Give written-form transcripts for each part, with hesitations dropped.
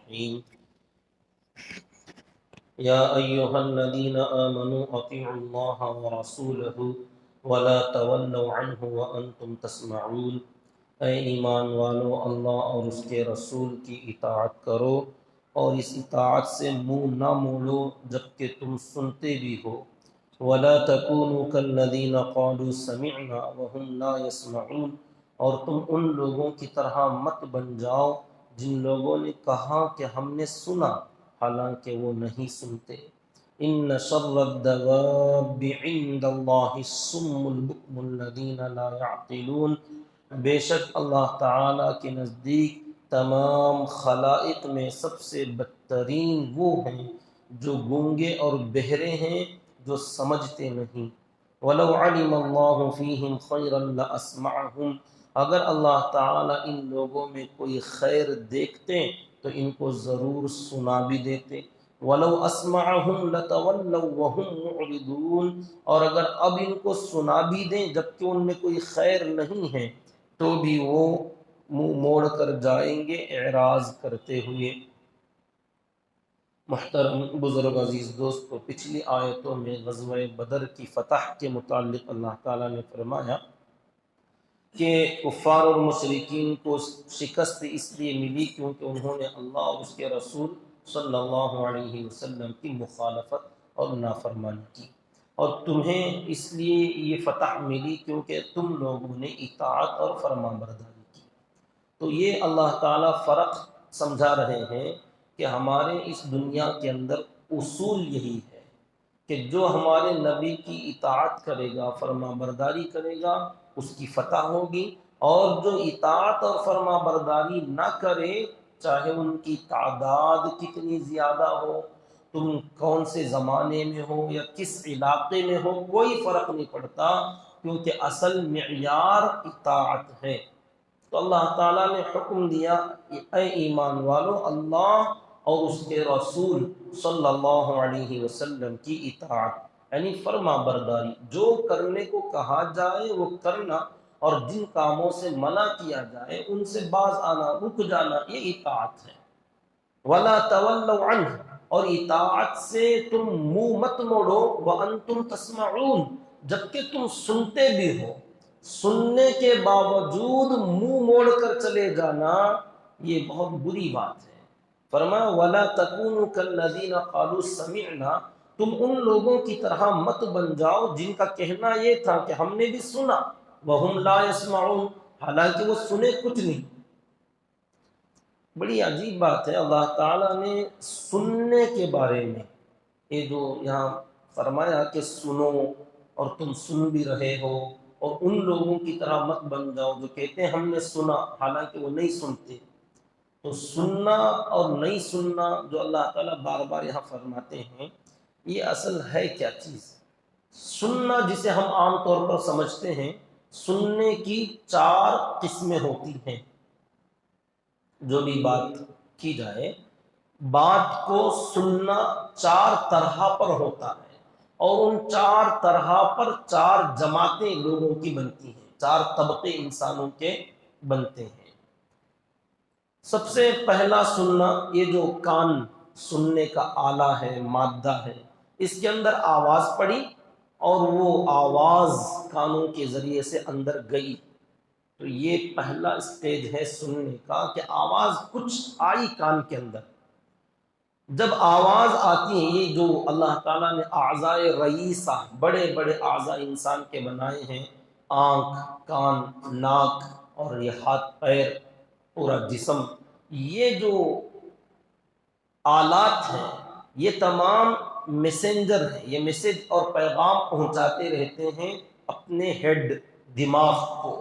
الرحيم يا أيها الذين آمنوا أطيعوا الله ورسوله ولا تولوا عنه وأنتم تسمعون اے ایمان والو اللہ اور اس کے رسول کی اطاعت کرو اور اس اطاعت سے منہ نہ موڑو جبکہ تم سنتے بھی ہو ولا تکونوا کالذین قالوا سمعنا وهم لا يسمعون اور تم ان لوگوں کی طرح مت بن جاؤ جن لوگوں نے کہا کہ ہم نے سنا حالانکہ وہ نہیں سنتے ان شر الدواب عند اللہ الصم البکم الذین لا يعقلون بے شک اللہ تعالیٰ کے نزدیک تمام خلائق میں سب سے بدترین وہ ہیں جو گونگے اور بہرے ہیں جو سمجھتے نہیں وَلَوْ عَلِمَ اللَّهُ فِيهِمْ خَيْرًا لَأَسْمَعَهُمْ اگر اللہ تعالیٰ ان لوگوں میں کوئی خیر دیکھتے تو ان کو ضرور سنا بھی دیتے وَلَوْ أَسْمَعَهُمْ لَتَوَلَّوْا وَهُمْ مُعْرِضُونَ اور اگر اب ان کو سنا بھی دیں جبکہ ان میں کوئی خیر نہیں ہے تو بھی وہ منہ موڑ کر جائیں گے اعراض کرتے ہوئے۔ محترم بزرگ عزیز دوستو، پچھلی آیتوں میں غزوہ بدر کی فتح کے متعلق اللہ تعالیٰ نے فرمایا کہ کفار اور مشرکین کو شکست اس لیے ملی کیونکہ انہوں نے اللہ اور اس کے رسول صلی اللہ علیہ وسلم کی مخالفت اور نافرمانی کی، اور تمہیں اس لیے یہ فتح ملی کیونکہ تم لوگوں نے اطاعت اور فرما برداری کی۔ تو یہ اللہ تعالیٰ فرق سمجھا رہے ہیں کہ ہمارے اس دنیا کے اندر اصول یہی ہے کہ جو ہمارے نبی کی اطاعت کرے گا، فرما برداری کرے گا، اس کی فتح ہوگی، اور جو اطاعت اور فرما برداری نہ کرے چاہے ان کی تعداد کتنی زیادہ ہو، تم کون سے زمانے میں ہو یا کس علاقے میں ہو، کوئی فرق نہیں پڑتا، کیونکہ اصل معیار اطاعت ہے۔ تو اللہ تعالیٰ نے حکم دیا کہ اے ایمان والو اللہ اور اس کے رسول صلی اللہ علیہ وسلم کی اطاعت یعنی فرما برداری، جو کرنے کو کہا جائے وہ کرنا، اور جن کاموں سے منع کیا جائے ان سے باز آنا، رک جانا، یہ اطاعت ہے۔ وَلَا تَوَلَّوْا عَنْهُ اور اطاعت سے تم منہ مت موڑو وَأَنْتُمْ تَسْمَعُونَ جبکہ تم سنتے بھی ہو، سننے کے باوجود منہ موڑ کر چلے جانا یہ بہت بری بات ہے۔ فرمایا وَلَا تَكُونُوا كَالَّذِينَ قَالُوا سَمِعْنَا تم ان لوگوں کی طرح مت بن جاؤ جن کا کہنا یہ تھا کہ ہم نے بھی سنا وَهُمْ لَا يَسْمَعُونَ حالانکہ وہ سنے کچھ نہیں۔ بڑی عجیب بات ہے، اللہ تعالیٰ نے سننے کے بارے میں یہ جو یہاں فرمایا کہ سنو اور تم سن بھی رہے ہو، اور ان لوگوں کی طرح مت بن جاؤ جو کہتے ہیں ہم نے سنا حالانکہ وہ نہیں سنتے۔ تو سننا اور نہیں سننا جو اللہ تعالیٰ بار بار یہاں فرماتے ہیں، یہ اصل ہے کیا چیز؟ سننا جسے ہم عام طور پر سمجھتے ہیں، سننے کی 4 قسمیں ہوتی ہیں۔ جو بھی بات کی جائے، بات کو سننا 4 طرح پر ہوتا ہے، اور ان 4 طرح پر 4 جماعتیں لوگوں کی بنتی ہیں، 4 طبقے انسانوں کے بنتے ہیں۔ سب سے پہلا سننا، یہ جو کان سننے کا آلہ ہے، مادہ ہے، اس کے اندر آواز پڑی اور وہ آواز کانوں کے ذریعے سے اندر گئی، تو یہ پہلا اسٹیج ہے سننے کا کہ آواز کچھ آئی کان کے اندر۔ جب آواز آتی ہے، یہ جو اللہ تعالیٰ نے اعضائے رئیسہ بڑے بڑے اعضاء انسان کے بنائے ہیں، آنکھ، کان، ناک اور یہ ہاتھ پیر، پورا جسم، یہ جو آلات ہیں یہ تمام میسنجر ہیں، یہ میسج اور پیغام پہنچاتے رہتے ہیں اپنے ہیڈ دماغ کو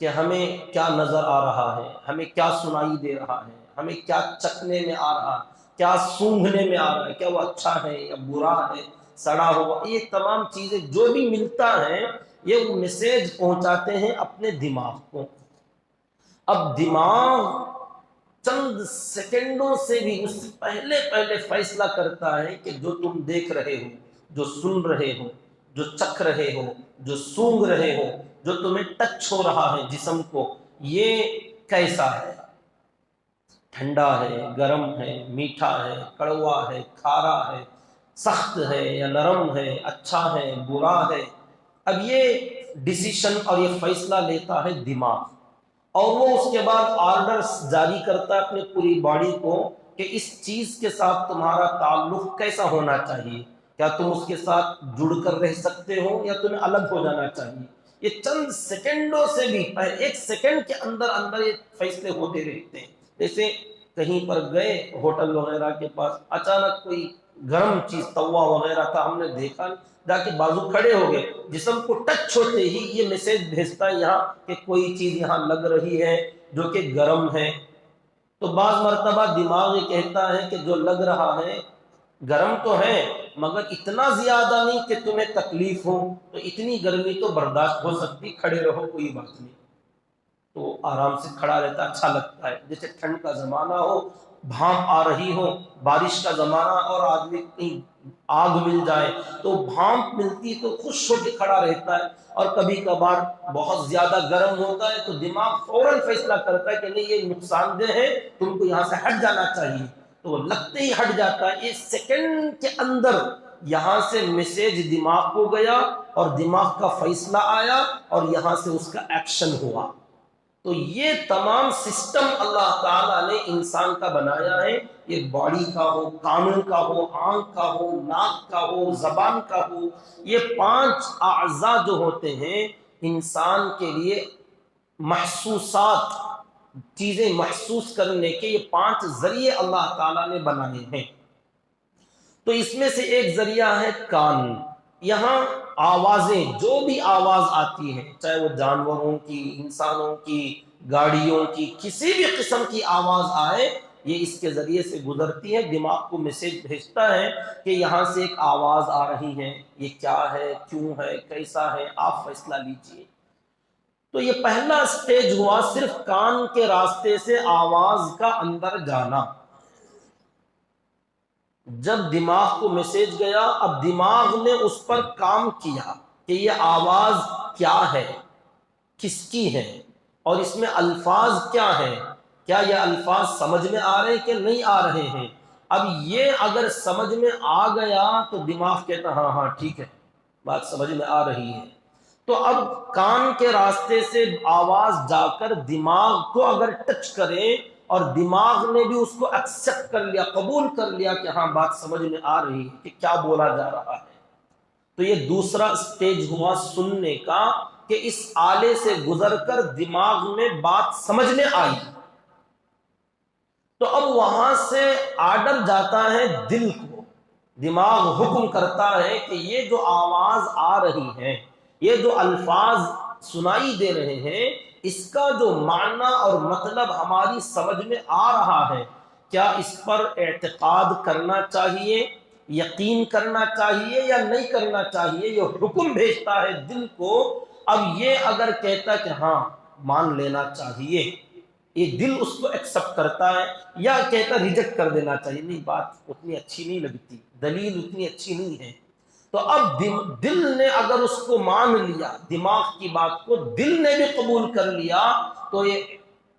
کہ ہمیں کیا نظر آ رہا ہے، ہمیں کیا سنائی دے رہا ہے، ہمیں کیا چکھنے میں آ رہا ہے، کیا سونگھنے میں آ رہا ہے، کیا وہ اچھا ہے یا برا ہے، سڑا ہوا، یہ تمام چیزیں جو بھی ملتا ہے یہ وہ میسج پہنچاتے ہیں اپنے دماغ کو۔ اب دماغ چند سیکنڈوں سے بھی اس سے پہلے فیصلہ کرتا ہے کہ جو تم دیکھ رہے ہو، جو سن رہے ہو، جو چکھ رہے ہو، جو سونگھ رہے ہو، جو تمہیں ٹچ ہو رہا ہے جسم کو، یہ کیسا ہے۔ ٹھنڈا ہے، گرم ہے، میٹھا ہے، کڑوا ہے، کھارا ہے، سخت ہے یا نرم ہے، اچھا ہے، برا ہے۔ اب یہ ڈیسیشن اور یہ فیصلہ لیتا ہے دماغ، اور وہ اس کے بعد آرڈرز جاری کرتا ہے اپنی پوری باڈی کو کہ اس چیز کے ساتھ تمہارا تعلق کیسا ہونا چاہیے، کیا تم اس کے ساتھ جڑ کر رہ سکتے ہو یا تمہیں الگ ہو جانا چاہیے۔ یہ چند سیکنڈوں سے بھی، ایک سیکنڈ کے اندر اندر یہ فیصلے ہوتے رہتے ہیں۔ جیسے کہیں پر گئے ہوٹل وغیرہ کے پاس، اچانک کوئی گرم چیز توا وغیرہ تھا، ہم نے دیکھا، جا کے بازو کھڑے ہو گئے، جسم کو ٹچ ہوتے ہی یہ میسج بھیجتا ہے یہاں کہ کوئی چیز یہاں لگ رہی ہے جو کہ گرم ہے۔ تو بعض مرتبہ دماغ یہ کہتا ہے کہ جو لگ رہا ہے گرم تو ہے مگر اتنا زیادہ نہیں کہ تمہیں تکلیف ہو، تو اتنی گرمی تو برداشت ہو سکتی، کھڑے رہو کوئی بات نہیں۔ تو آرام سے کھڑا رہتا، اچھا لگتا ہے۔ جیسے ٹھنڈ کا زمانہ ہو، بھاپ آ رہی ہو، بارش کا زمانہ اور آدمی کہیں آگ مل جائے تو بھاپ ملتی تو خوش ہو کے کھڑا رہتا ہے۔ اور کبھی کبھار بہت زیادہ گرم ہوتا ہے تو دماغ فوراً فیصلہ کرتا ہے کہ نہیں یہ نقصان دہ ہے، تم کو یہاں سے ہٹ جانا چاہیے، تو وہ لگتے ہی ہٹ جاتا ہے۔ ایک سیکنڈ کے اندر یہاں سے میسج دماغ کو گیا اور دماغ کا فیصلہ آیا اور یہاں سے اس کا ایکشن ہوا۔ تو یہ تمام سسٹم اللہ تعالیٰ نے انسان کا بنایا ہے، یہ باڈی کا ہو، کانوں کا ہو، آنکھ کا ہو، ناک کا ہو، زبان کا ہو، یہ 5 اعضاء جو ہوتے ہیں انسان کے لیے محسوسات، چیزیں محسوس کرنے کے یہ 5 ذریعے اللہ تعالیٰ نے بنائے ہیں۔ تو اس میں سے ایک ذریعہ ہے کان۔ یہاں آوازیں، جو بھی آواز آتی ہے، چاہے وہ جانوروں کی، انسانوں کی، گاڑیوں کی، کسی بھی قسم کی آواز آئے، یہ اس کے ذریعے سے گزرتی ہے، دماغ کو میسج بھیجتا ہے کہ یہاں سے ایک آواز آ رہی ہے، یہ کیا ہے، کیوں ہے، کیسا ہے، آپ فیصلہ لیجئے۔ تو یہ پہلا سٹیج ہوا صرف کان کے راستے سے آواز کا اندر جانا۔ جب دماغ کو میسج گیا، اب دماغ نے اس پر کام کیا کہ یہ آواز کیا ہے، کس کی ہے، اور اس میں الفاظ کیا ہیں، کیا یہ الفاظ سمجھ میں آ رہے ہیں کہ نہیں آ رہے ہیں۔ اب یہ اگر سمجھ میں آ گیا تو دماغ کہتا ہاں ہاں ٹھیک ہے، بات سمجھ میں آ رہی ہے۔ تو اب کان کے راستے سے آواز جا کر دماغ کو اگر ٹچ کرے اور دماغ نے بھی اس کو ایکسپٹ کر لیا، قبول کر لیا کہ ہاں بات سمجھ میں آ رہی ہے کہ کیا بولا جا رہا ہے، تو یہ دوسرا سٹیج ہوا سننے کا، کہ اس آلے سے گزر کر دماغ میں بات سمجھ میں آئی۔ تو اب وہاں سے آرڈر جاتا ہے دل کو، دماغ حکم کرتا ہے کہ یہ جو آواز آ رہی ہے، یہ جو الفاظ سنائی دے رہے ہیں، اس کا جو معنی اور مطلب ہماری سمجھ میں آ رہا ہے، کیا اس پر اعتقاد کرنا چاہیے، یقین کرنا چاہیے یا نہیں کرنا چاہیے۔ یہ حکم بھیجتا ہے دل کو۔ اب یہ اگر کہتا ہے کہ ہاں مان لینا چاہیے، یہ دل اس کو ایکسپٹ کرتا ہے، یا کہتا ریجیکٹ کر دینا چاہیے، نہیں بات اتنی اچھی نہیں لگتی، دلیل اتنی اچھی نہیں ہے۔ تو اب دل نے اگر اس کو مان لیا، دماغ کی بات کو دل نے بھی قبول کر لیا، تو یہ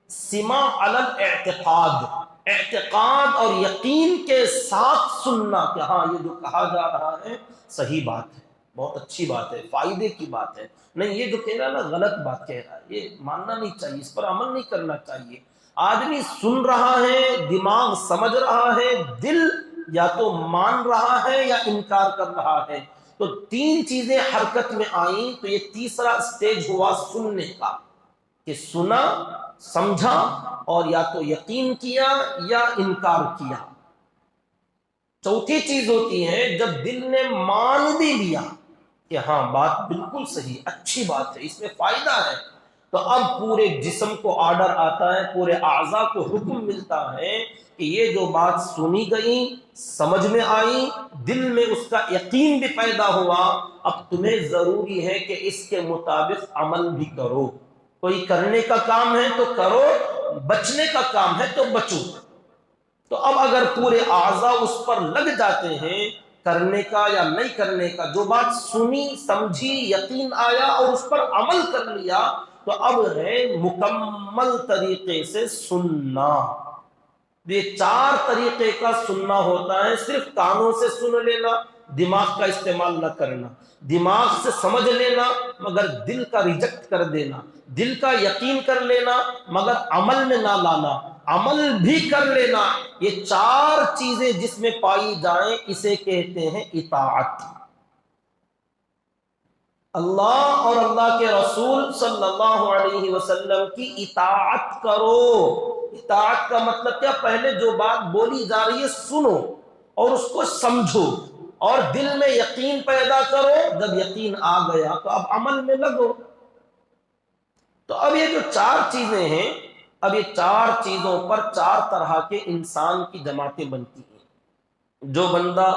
سما علی الاعتقاد، اعتقاد اور یقین کے ساتھ سننا کہ ہاں یہ جو کہا جا رہا ہے صحیح بات ہے، بہت اچھی بات ہے، فائدے کی بات ہے، نہیں یہ جو کہہ رہا ہے نا غلط بات کہہ رہا ہے، یہ ماننا نہیں چاہیے، اس پر عمل نہیں کرنا چاہیے۔ آدمی سن رہا ہے، دماغ سمجھ رہا ہے، دل یا تو مان رہا ہے یا انکار کر رہا ہے۔ تو 3 چیزیں حرکت میں آئیں، تو یہ تیسرا سٹیج ہوا سننے کا، کہ سنا، سمجھا اور یا تو یقین کیا یا انکار کیا۔ چوتھی چیز ہوتی ہے جب دل نے مان بھی لیا کہ ہاں بات بالکل صحیح، اچھی بات ہے، اس میں فائدہ ہے، تو اب پورے جسم کو آرڈر آتا ہے، پورے اعضاء کو حکم ملتا ہے کہ یہ جو بات سنی گئی، سمجھ میں آئی، دل میں اس کا یقین بھی پیدا ہوا، اب تمہیں ضروری ہے کہ اس کے مطابق عمل بھی کرو۔ کوئی کرنے کا کام ہے تو کرو، بچنے کا کام ہے تو بچو۔ تو اب اگر پورے اعضاء اس پر لگ جاتے ہیں کرنے کا یا نہیں کرنے کا، جو بات سنی، سمجھی، یقین آیا اور اس پر عمل کر لیا، تو اب ہے مکمل طریقے سے سننا۔ یہ چار طریقے کا سننا ہوتا ہے، صرف کانوں سے سن لینا، دماغ کا استعمال نہ کرنا، دماغ سے سمجھ لینا مگر دل کا ریجیکٹ کر دینا، دل کا یقین کر لینا مگر عمل میں نہ لانا، عمل بھی کر لینا، یہ چار چیزیں جس میں پائی جائیں اسے کہتے ہیں اطاعت۔ اللہ اور اللہ کے رسول صلی اللہ علیہ وسلم کی اطاعت کرو۔ اطاعت کا مطلب کیا؟ پہلے جو بات بولی جا رہی ہے سنو اور اس کو سمجھو اور دل میں یقین پیدا کرو، جب یقین آ گیا تو اب عمل میں لگو۔ تو اب یہ جو چار چیزیں ہیں، اب یہ چار چیزوں پر چار طرح کے انسان کی جماعتیں بنتی ہیں۔ جو بندہ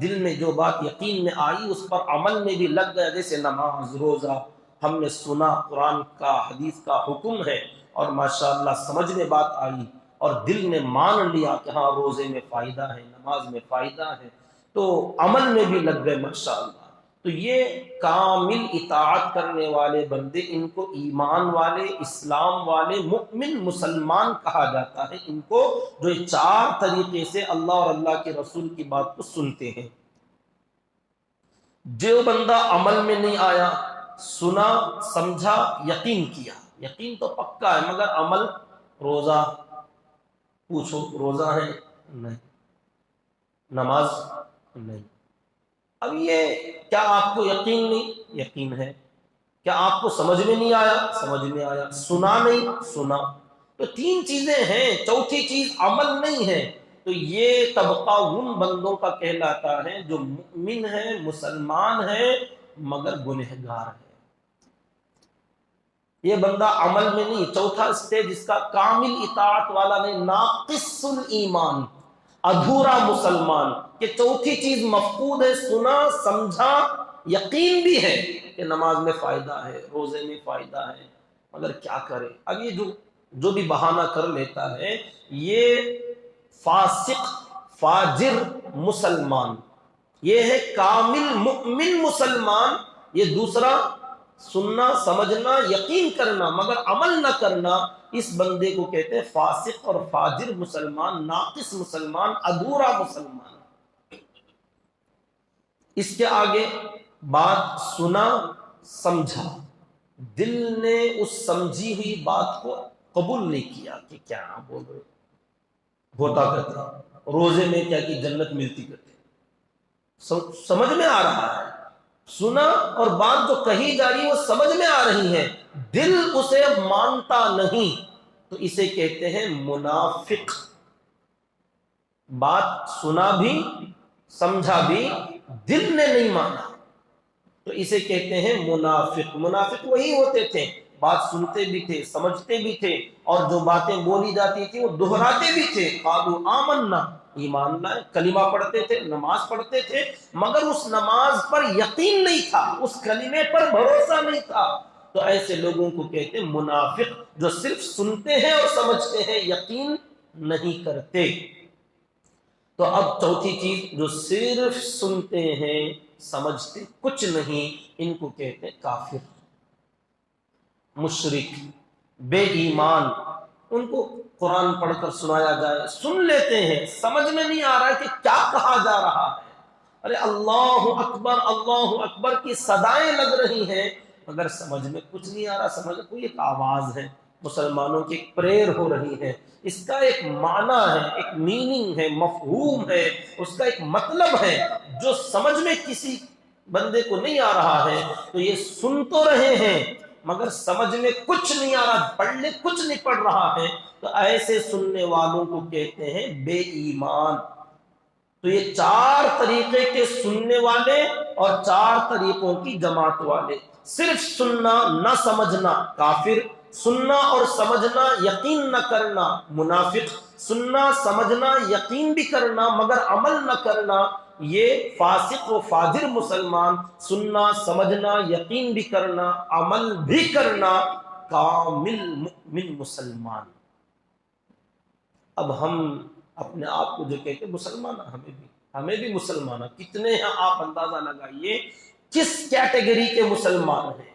دل میں جو بات یقین میں آئی اس پر عمل میں بھی لگ گیا، جیسے نماز، روزہ، ہم نے سنا قرآن کا، حدیث کا حکم ہے اور ماشاءاللہ سمجھ میں بات آئی اور دل نے مان لیا کہ ہاں روزے میں فائدہ ہے، نماز میں فائدہ ہے، تو عمل میں بھی لگ گئے ماشاءاللہ۔ تو یہ کامل اطاعت کرنے والے بندے، ان کو ایمان والے، اسلام والے، مؤمن مسلمان کہا جاتا ہے، ان کو جو یہ چار طریقے سے اللہ اور اللہ کے رسول کی بات کو سنتے ہیں۔ جو بندہ عمل میں نہیں آیا، سنا، سمجھا، یقین کیا، یقین تو پکا ہے مگر عمل، روزہ پوچھو روزہ ہے نہیں، نماز نہیں، اب یہ کیا آپ کو یقین نہیں؟ یقین ہے۔ کیا آپ کو سمجھ میں نہیں آیا؟ سمجھ میں آیا۔ سنا نہیں؟ سنا۔ تو تین چیزیں ہیں، چوتھی چیز عمل نہیں ہے۔ تو یہ طبقہ ان بندوں کا کہلاتا ہے جو مؤمن ہے، مسلمان ہے مگر گنہگار ہے۔ یہ بندہ عمل میں نہیں۔ چوتھا اسٹیج اس کا کامل اطاعت والا نہیں، ناقص الایمان، ادھورا مسلمان، کہ چوتھی چیز مفقود ہے، سنا، سمجھا، یقین بھی ہے کہ نماز میں فائدہ ہے، روزے میں فائدہ ہے، مگر کیا کرے؟ اب یہ جو بھی بہانہ کر لیتا ہے، یہ فاسق، فاجر مسلمان، یہ ہے کامل مؤمن مسلمان۔ یہ دوسرا سننا، سمجھنا، یقین کرنا مگر عمل نہ کرنا، اس بندے کو کہتے ہیں فاسق اور فاجر مسلمان، ناقص مسلمان، ادھورا مسلمان۔ اس کے آگے بات سنا، سمجھا، دل نے اس سمجھی ہوئی بات کو قبول نہیں کیا کہ کیا بول رہے ہوتا کرتے، روزے میں کیا کہ جنت ملتی کرتے، سمجھ میں آ رہا ہے، سنا اور بات جو کہی جا رہی ہے وہ سمجھ میں آ رہی ہے، دل اسے مانتا نہیں، تو اسے کہتے ہیں منافق۔ بات سنا بھی، سمجھا بھی، دل نے نہیں مانا، تو اسے کہتے ہیں منافق۔ منافق وہی ہوتے تھے، بات سنتے بھی تھے، سمجھتے بھی تھے اور جو باتیں بولی جاتی تھی وہ دہراتے بھی تھے، قالوا آمنا، ایمان لائے، کلمہ پڑھتے تھے، نماز پڑھتے تھے مگر اس نماز پر یقین نہیں تھا، اس کلمے پر بھروسہ نہیں تھا، تو ایسے لوگوں کو کہتے ہیں منافق، جو صرف سنتے ہیں اور سمجھتے ہیں، یقین نہیں کرتے۔ تو اب چوتھی چیز، جو صرف سنتے ہیں سمجھتے کچھ نہیں، ان کو کہتے ہیں کافر، مشرک، بے ایمان۔ ان کو قرآن پڑھ کر سنایا جائے، سن لیتے ہیں، سمجھ میں نہیں آ رہا ہے کہ کیا کہا جا رہا ہے، ارے اللہ اکبر کی صدائیں لگ رہی ہیں مگر سمجھ میں کچھ نہیں آ رہا، سمجھ کوئی ایک آواز ہے، مسلمانوں کی ایک پریئر ہو رہی ہے، اس کا ایک معنی ہے، ایک میننگ ہے، مفہوم ہے، اس کا ایک مطلب ہے جو سمجھ میں کسی بندے کو نہیں آ رہا ہے، تو یہ سن تو رہے ہیں مگر سمجھ میں کچھ نہیں آ رہا، پڑھنے کچھ نہیں پڑھ رہا ہے، تو ایسے سننے والوں کو کہتے ہیں بے ایمان۔ تو یہ چار طریقے کے سننے والے اور چار طریقوں کی جماعت والے، صرف سننا نہ سمجھنا کافر، سننا اور سمجھنا یقین نہ کرنا منافق، سننا سمجھنا یقین بھی کرنا مگر عمل نہ کرنا یہ فاسق و فاجر مسلمان، سننا سمجھنا یقین بھی کرنا عمل بھی کرنا کامل مؤمن مسلمان۔ اب ہم اپنے آپ کو جو کہتے ہیں مسلمان، ہمیں بھی مسلمان، کتنے ہیں آپ اندازہ لگائیے کس کیٹیگری کے مسلمان ہیں۔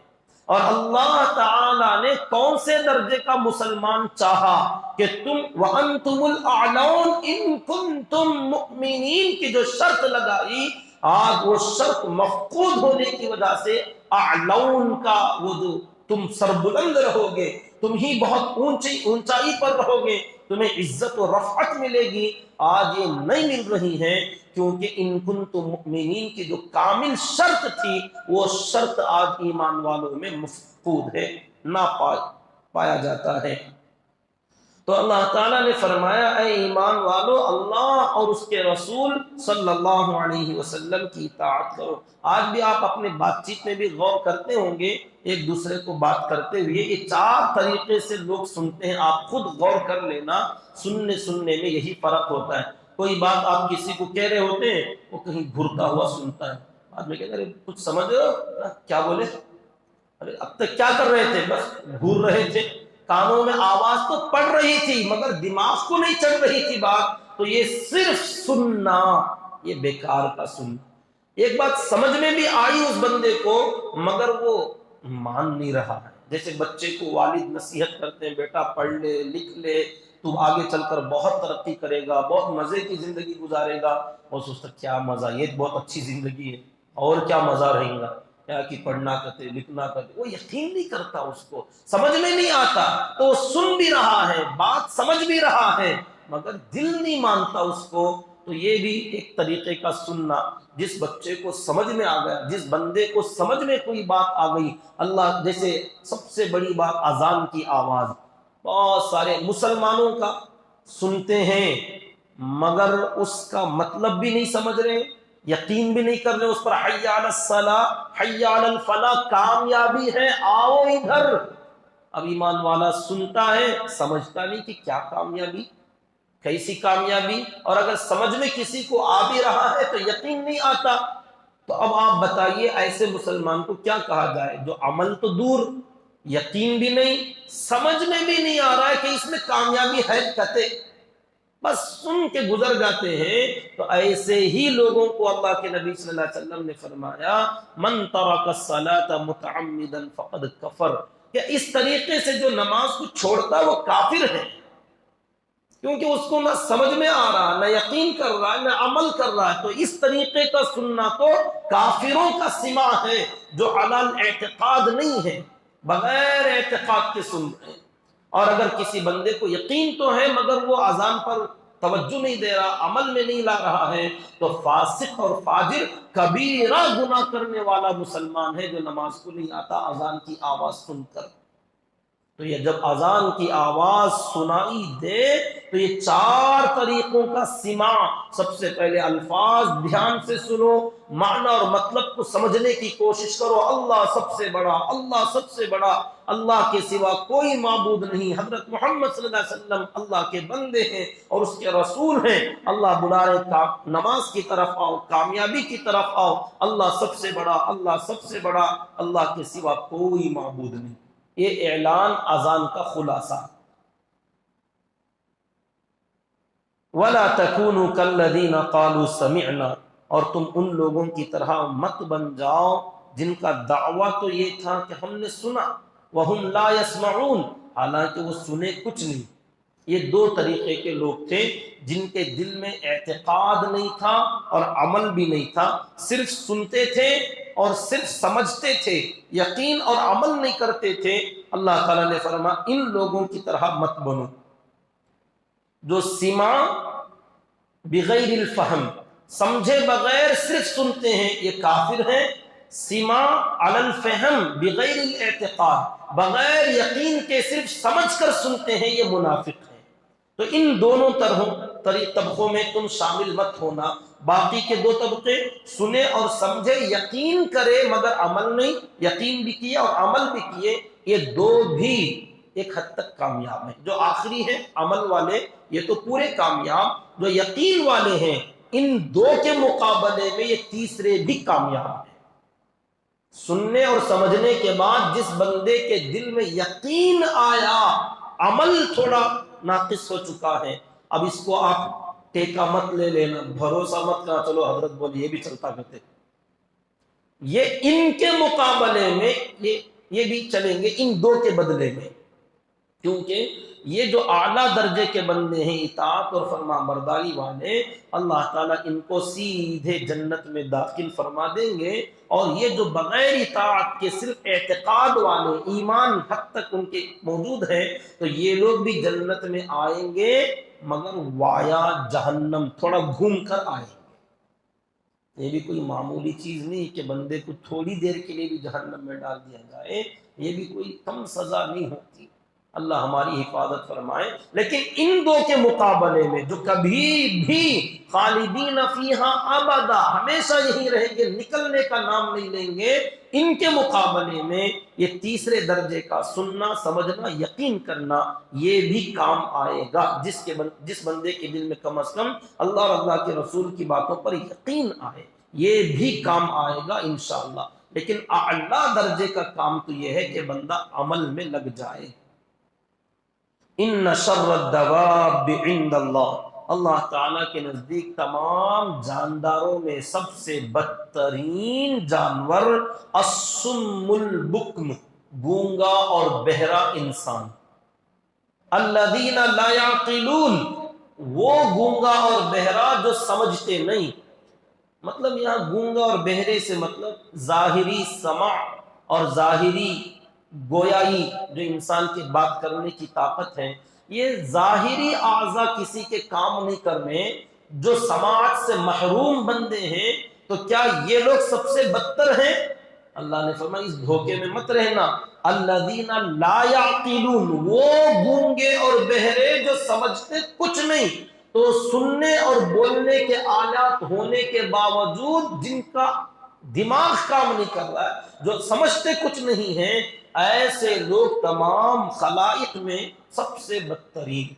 اور اللہ تعالی نے کون سے درجے کا مسلمان چاہا کہ تم وَأَنْتُمُ الْأَعْلَوْنَ إِن كُنْتُم مُؤْمِنِينَ کی جو شرط لگائی، آج وہ شرط مفقود ہونے کی وجہ سے اعلون کا وہ جو تم سربلند رہو گے، تم ہی بہت اونچائی پر رہو گے، تمہیں عزت و رفعت ملے گی، آج یہ نہیں مل رہی ہے، کیونکہ ان کنتم مؤمنین کی جو کامل شرط تھی وہ شرط آج ایمان والوں میں مفقود ہے، نہ پایا جاتا ہے۔ تو اللہ تعالیٰ نے فرمایا اے ایمان والو، اللہ اور اس کے رسول صلی اللہ علیہ وسلم کی اطاعت کرو۔ آج بھی آپ اپنے بات چیت میں بھی غور کرتے ہوں گے، ایک دوسرے کو بات کرتے ہوئے یہ 4 طریقے سے لوگ سنتے ہیں، آپ خود غور کر لینا، سننے میں یہی فرق ہوتا ہے۔ کوئی بات آپ کسی کو کہہ رہے ہوتے ہیں، وہ کہیں گھرتا ہوا سنتا ہے، بعد میں کہتے ہیں کچھ سمجھ رہے ہو کیا بولے، ارے اب تک کیا کر رہے تھے، بس گھور رہے تھے، کانوں میں آواز تو پڑ رہی تھی مگر دماغ کو نہیں چڑھ رہی تھی بات۔ تو یہ صرف سننا، یہ بیکار کا سننا۔ ایک بات سمجھ میں بھی آئی اس بندے کو مگر وہ مان نہیں رہا ہے۔ جیسے بچے کو والد نصیحت کرتے ہیں، بیٹا پڑھ لے لکھ لے، تو آگے چل کر بہت ترقی کرے گا، بہت مزے کی زندگی گزارے گا، اور سوچتا کیا مزہ، یہ بہت اچھی زندگی ہے، اور کیا مزہ رہے گا، کیا کہ پڑھنا کرتے لکھنا کرتے۔ وہ یقین نہیں کرتا، اس کو سمجھ میں نہیں آتا، تو سن بھی رہا ہے، بات سمجھ بھی رہا ہے مگر دل نہیں مانتا اس کو۔ تو یہ بھی ایک طریقے کا سننا۔ جس بچے کو سمجھ میں آ گیا، جس بندے کو سمجھ میں کوئی بات آ گئی، اللہ جیسے سب سے بڑی بات اذان کی آواز، بہت سارے مسلمانوں کا سنتے ہیں مگر اس کا مطلب بھی نہیں سمجھ رہے، یقین بھی نہیں کر رہے اس پر، حی علی الصلاۃ حی علی الفلاح، کامیابی ہے آؤ ادھر۔ اب ایمان والا سنتا ہے، سمجھتا نہیں کہ کیا کامیابی، کیسی کامیابی، اور اگر سمجھ میں کسی کو آ بھی رہا ہے تو یقین نہیں آتا۔ تو اب آپ بتائیے ایسے مسلمان کو کیا کہا جائے جو عمل تو دور، یقین بھی نہیں، سمجھ میں بھی نہیں آ رہا ہے کہ اس میں کامیابی ہے کتے، بس سن کے گزر جاتے ہیں۔ تو ایسے ہی لوگوں کو اللہ کے نبی صلی اللہ علیہ وسلم نے فرمایا من ترک الصلاۃ متعمدا فقد کفر، کہ اس طریقے سے جو نماز کو چھوڑتا وہ کافر ہے، کیونکہ اس کو نہ سمجھ میں آ رہا، نہ یقین کر رہا ہے، نہ عمل کر رہا ہے۔ تو اس طریقے کا سننا تو کافروں کا سماع ہے، جو علی الاعتقاد نہیں ہے، بغیر اعتقاد کے سن رہے ہیں۔ اور اگر کسی بندے کو یقین تو ہے مگر وہ اذان پر توجہ نہیں دے رہا، عمل میں نہیں لا رہا ہے، تو فاسق اور فاجر کبیرہ گناہ کرنے والا مسلمان ہے جو نماز کو نہیں آتا اذان کی آواز سن کر۔ تو یہ جب اذان کی آواز سنائی دے تو یہ 4 طریقوں کا سماع، سب سے پہلے الفاظ دھیان سے سنو، معنی اور مطلب کو سمجھنے کی کوشش کرو۔ اللہ سب سے بڑا، اللہ سب سے بڑا، اللہ کے سوا کوئی معبود نہیں، حضرت محمد صلی اللہ علیہ وسلم اللہ کے بندے ہیں اور اس کے رسول ہیں، اللہ بلا رہے نماز کی طرف آؤ، کامیابی کی طرف آؤ، اللہ سب سے بڑا، اللہ سب سے بڑا، اللہ کے سوا کوئی معبود نہیں۔ یہ اعلان اذان کا خلاصہ۔ وَلَا تَكُونُوا كَالَّذِينَ قَالُوا سَمِعْنَا، اور تم ان لوگوں کی طرح مت بن جاؤ جن کا دعویٰ تو یہ تھا کہ ہم نے سنا، وَهُمْ لَا يَسْمَعُونَ، حالانکہ وہ سنے کچھ نہیں۔ یہ 2 طریقے کے لوگ تھے جن کے دل میں اعتقاد نہیں تھا اور عمل بھی نہیں تھا، صرف سنتے تھے اور صرف سمجھتے تھے، یقین اور عمل نہیں کرتے تھے۔ اللہ تعالیٰ نے فرمایا ان لوگوں کی طرح مت بنو جو سماع بغیر الفہم، سمجھے بغیر صرف سنتے ہیں، یہ کافر ہیں۔ سماع علی الفہم بغیر الاعتقاد، بغیر یقین کے صرف سمجھ کر سنتے ہیں، یہ منافق ہیں۔ تو ان دونوں طبقوں میں تم شامل مت ہونا۔ باقی کے 2 طبقے سنے اور سمجھے، یقین کرے مگر عمل نہیں، یقین بھی کیا اور عمل بھی کیے، یہ 2 بھی ایک حد تک کامیاب ہیں۔ جو آخری ہیں عمل والے، یہ تو پورے کامیاب، جو یقین والے ہیں ان 2 کے مقابلے میں یہ تیسرے بھی کامیاب ہیں۔ سننے اور سمجھنے کے بعد جس بندے کے دل میں یقین آیا، عمل تھوڑا ناقص ہو چکا ہے، اب اس کو آپ ٹیکا مت لے لینا، بھروسہ مت کرنا چلو حضرت بولے یہ بھی چلتا کرتے، یہ ان کے مقابلے میں یہ یہ بھی چلیں گے ان دو کے بدلے میں، کیونکہ یہ جو اعلیٰ درجے کے بندے ہیں اطاعت اور فرما برداری والے، اللہ تعالیٰ ان کو سیدھے جنت میں داخل فرما دیں گے، اور یہ جو بغیر اطاعت کے صرف اعتقاد والے، ایمان حد تک ان کے موجود ہیں، تو یہ لوگ بھی جنت میں آئیں گے مگر وایا جہنم، تھوڑا گھوم کر آئیں گے۔ یہ بھی کوئی معمولی چیز نہیں کہ بندے کو تھوڑی دیر کے لیے بھی جہنم میں ڈال دیا جائے، یہ بھی کوئی کم سزا نہیں ہوتی، اللہ ہماری حفاظت فرمائے۔ لیکن ان دو کے مقابلے میں جو کبھی بھی خالدین فیہا ابدا، ہمیشہ یہی رہیں گے، نکلنے کا نام نہیں لیں گے، ان کے مقابلے میں یہ تیسرے درجے کا سننا، سمجھنا، یقین کرنا، یہ بھی کام آئے گا۔ جس بندے کے دل میں کم از کم اللہ اور اللہ کے رسول کی باتوں پر یقین آئے، یہ بھی کام آئے گا انشاءاللہ۔ لیکن اعلیٰ درجے کا کام تو یہ ہے کہ بندہ عمل میں لگ جائے۔ ان شر الدواب عند اللہ، اللہ تعالیٰ کے نزدیک تمام جانداروں میں سب سے بدترین جانور الصم البکم، گونگا اور بہرا انسان، الذین لا یعقلون، وہ گونگا اور بہرا جو سمجھتے نہیں۔ مطلب یہاں گونگا اور بہرے سے مطلب ظاہری سمع اور ظاہری گویائی، جو انسان کی بات کرنے کی طاقت ہے، یہ ظاہری اعضاء کسی کے کام نہیں کرنے، جو سماعت سے محروم بندے ہیں، تو کیا یہ لوگ سب سے بدتر ہیں؟ اللہ نے فرمایا اس دھوکے میں مت رہنا۔ الذین لا یعقلون، وہ گونگے اور بہرے جو سمجھتے کچھ نہیں، تو سننے اور بولنے کے آلات ہونے کے باوجود جن کا دماغ کام نہیں کر رہا ہے، جو سمجھتے کچھ نہیں ہیں، ایسے لوگ تمام خلائق میں سب سے بدترین۔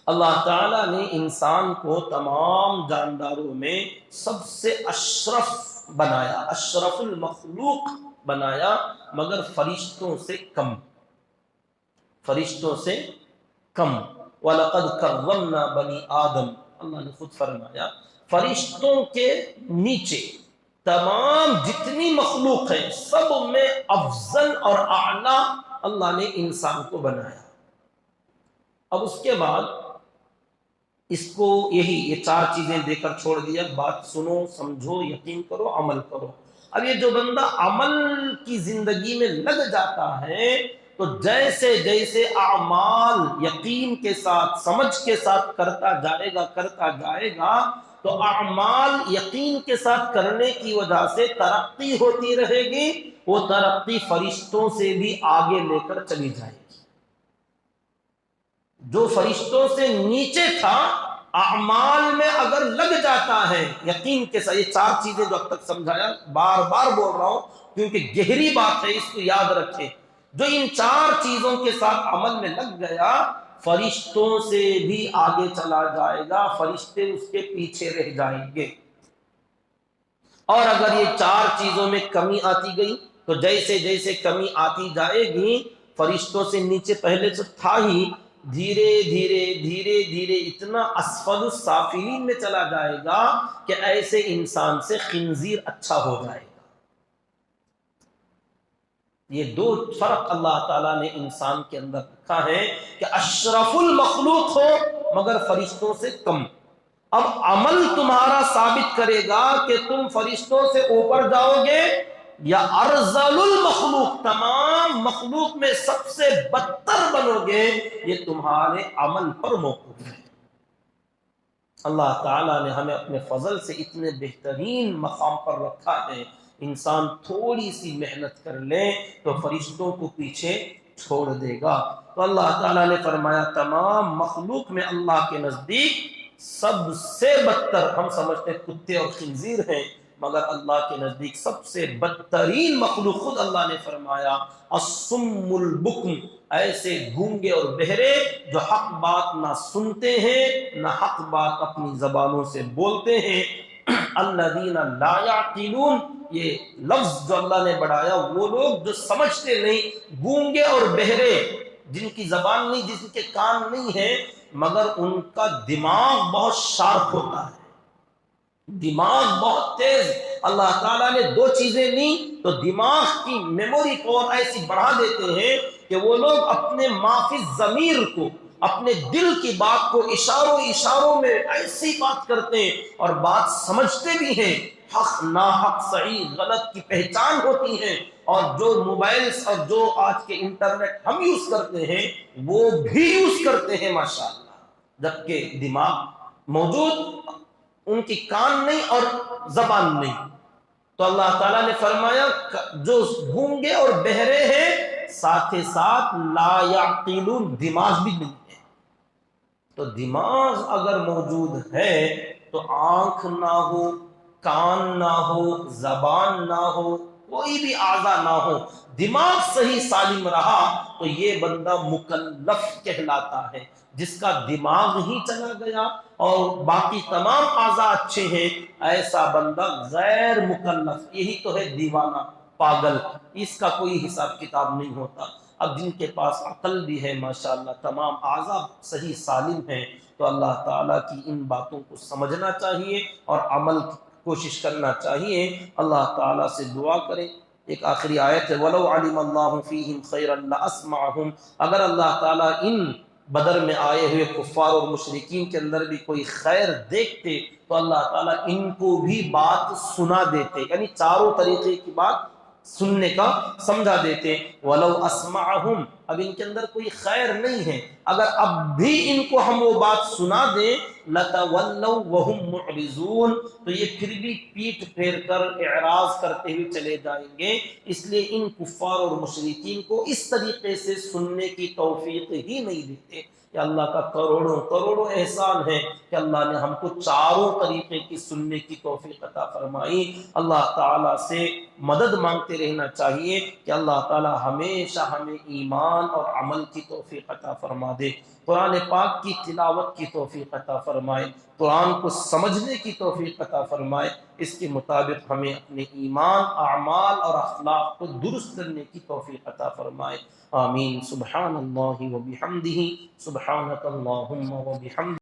اللہ تعالیٰ نے انسان کو تمام جانداروں میں سب سے اشرف بنایا، اشرف المخلوق بنایا، مگر فرشتوں سے کم، فرشتوں سے کم۔ وَلَقَدْ كَرَّمْنَا بَنِي آدم، اللہ نے خود فرمایا فرشتوں کے نیچے تمام جتنی مخلوق ہے سب میں افضل اور اعلیٰ اللہ نے انسان کو بنایا۔ اب اس کے بعد اس کو یہ چار چیزیں دے کر چھوڑ دیا، بات سنو، سمجھو، یقین کرو، عمل کرو۔ اب یہ جو بندہ عمل کی زندگی میں لگ جاتا ہے، تو جیسے جیسے اعمال یقین کے ساتھ، سمجھ کے ساتھ کرتا جائے گا، تو اعمال یقین کے ساتھ کرنے کی وجہ سے ترقی ہوتی رہے گی، وہ ترقی فرشتوں سے بھی آگے لے کر چلی جائے گی۔ جو فرشتوں سے نیچے تھا، اعمال میں اگر لگ جاتا ہے یقین کے ساتھ، یہ چار چیزیں جو اب تک سمجھایا، بار بار بول رہا ہوں کیونکہ گہری بات ہے، اس کو یاد رکھیں۔ جو ان چار چیزوں کے ساتھ عمل میں لگ گیا، فرشتوں سے بھی آگے چلا جائے گا، فرشتے اس کے پیچھے رہ جائیں گے۔ اور اگر یہ چار چیزوں میں کمی آتی گئی، تو جیسے جیسے کمی آتی جائے گی، فرشتوں سے نیچے پہلے تو تھا ہی، دھیرے دھیرے اتنا اسفل السافلین میں چلا جائے گا کہ ایسے انسان سے خنزیر اچھا ہو جائے گا۔ یہ دو فرق اللہ تعالیٰ نے انسان کے اندر رکھا ہے کہ اشرف المخلوق ہو مگر فرشتوں سے کم۔ اب عمل تمہارا ثابت کرے گا کہ تم فرشتوں سے اوپر جاؤ گے یا ارذل المخلوق، تمام مخلوق میں سب سے بدتر بنو گے، یہ تمہارے عمل پر موقوف ہے۔ اللہ تعالیٰ نے ہمیں اپنے فضل سے اتنے بہترین مقام پر رکھا ہے، انسان تھوڑی سی محنت کر لے تو فرشتوں کو پیچھے چھوڑ دے گا۔ تو اللہ تعالیٰ نے فرمایا تمام مخلوق میں اللہ کے نزدیک سب سے بدتر، ہم سمجھتے کتے اور خنزیر ہیں، مگر اللہ کے نزدیک سب سے بدترین مخلوق خود اللہ نے فرمایا الصم البکم، ایسے گونگے اور بہرے جو حق بات نہ سنتے ہیں نہ حق بات اپنی زبانوں سے بولتے ہیں۔ الذین لا یعقلون، یہ لفظ جو اللہ نے بڑھایا، وہ لوگ جو سمجھتے نہیں، گونگے اور بہرے، جن کی زبان نہیں، جن کے کان نہیں ہیں، مگر ان کا دماغ بہت شارپ ہوتا ہے، دماغ بہت تیز، اللہ تعالیٰ نے دو چیزیں لی تو دماغ کی میموری پاور ایسی بڑھا دیتے ہیں کہ وہ لوگ اپنے معافی ضمیر کو، اپنے دل کی بات کو اشاروں میں ایسی بات کرتے ہیں اور بات سمجھتے بھی ہیں، حق ناحق صحیح غلط کی پہچان ہوتی ہے، اور جو موبائلز اور جو آج کے انٹرنیٹ ہم یوز کرتے ہیں وہ بھی یوز کرتے ہیں ماشاءاللہ، جبکہ دماغ موجود، ان کی کان نہیں اور زبان نہیں۔ تو اللہ تعالیٰ نے فرمایا جو گونگے اور بہرے ہیں ساتھ ہی ساتھ لا یعقلون، دماغ بھی نہیں ہے۔ تو دماغ اگر موجود ہے تو آنکھ نہ ہو، کان نہ ہو، زبان نہ ہو، کوئی بھی اعضا نہ ہو، دماغ صحیح سالم رہا تو یہ بندہ مکلف کہلاتا ہے۔ جس کا دماغ ہی چلا گیا اور باقی تمام اعضاء اچھے ہیں، ایسا بندہ غیر مکلف، یہی تو ہے دیوانہ، پاگل، اس کا کوئی حساب کتاب نہیں ہوتا۔ اب جن کے پاس عقل بھی ہے ماشاءاللہ، تمام اعضاء صحیح سالم ہیں، تو اللہ تعالیٰ کی ان باتوں کو سمجھنا چاہیے اور عمل کی کوشش کرنا چاہیے۔ اللہ تعالیٰ سے دعا کریں۔ ایک آخری آیت ہے وَلَوْ عَلِمَ اللَّهُ فِيهِمْ خَيْرًا لَأَسْمَعَهُمْ، اگر اللہ تعالیٰ ان بدر میں آئے ہوئے کفار اور مشرکین کے اندر بھی کوئی خیر دیکھتے تو اللہ تعالیٰ ان کو بھی بات سنا دیتے، یعنی چاروں طریقے کی بات سننے کا سمجھا دیتے۔ وَلَوْ أَسْمَعَهُمْ، اب ان کے اندر کوئی خیر نہیں ہے، اگر اب بھی ان کو ہم وہ بات سنا دیں لَتَوَلَّوْا وَهُمْ مُعْرِضُونَ، تو یہ پھر بھی پیٹھ پھیر کر اعراض کرتے ہوئے چلے جائیں گے۔ اس لیے ان کفار اور مشرکین کو اس طریقے سے سننے کی توفیق ہی نہیں دیتے۔ کہ اللہ کا کروڑوں احسان ہے کہ اللہ نے ہم کو چاروں طریقے کی سننے کی توفیق عطا فرمائی۔ اللہ تعالیٰ سے مدد مانگتے رہنا چاہیے کہ اللہ تعالیٰ ہمیشہ ہمیں ایمان اور عمل کی توفیق عطا فرما دے، قرآن پاک کی تلاوت کی توفیق عطا فرمائے، قرآن کو سمجھنے کی توفیق عطا فرمائے، اس کے مطابق ہمیں اپنے ایمان، اعمال اور اخلاق کو درست کرنے کی توفیق عطا فرمائے۔ آمین۔ سبحان اللہ و بحمدہ، سبحانک اللہم و بحمدک۔